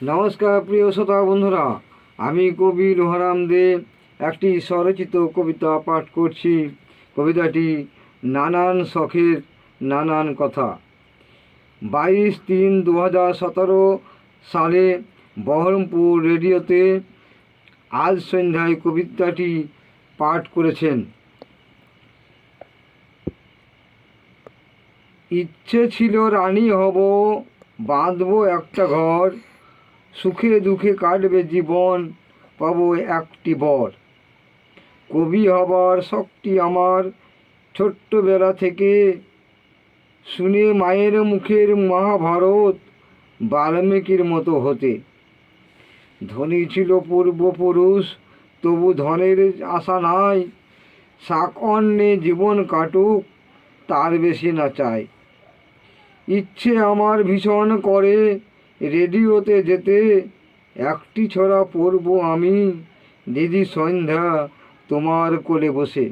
নমস্কার প্রিয় শ্রোতা বন্ধুরা, আমি কবি লোহারাম দে একটি স্বরচিত কবিতা পাঠ করছি। কবিতাটি নানান শখের নানান কথা। 22/3/2017 সালে বহরমপুর রেডিওতে আজ সন্ধ্যায় কবিতাটি পাঠ করেছেন। ইচ্ছে ছিল রানী হব, বাঁধব একটা ঘর, সুখে দুঃখে কাটবে জীবন, পাবো একটি বর। কবি হবার শক্তি আমার ছোট্টবেলা থেকে, শুনে মায়ের মুখের মহাভারত বাল্মীকির মতো হতে। ধনী ছিল পূর্বপুরুষ, তবু ধনের আশা নাই, শাক অন্নে জীবন কাটুক, তার বেশি না চাই। ইচ্ছে আমার ভীষণ করে রেডিওতে যেতে, একটি ছড়া পড়ব আমি দিদি সন্ধ্যা তোমার কোলে বসে।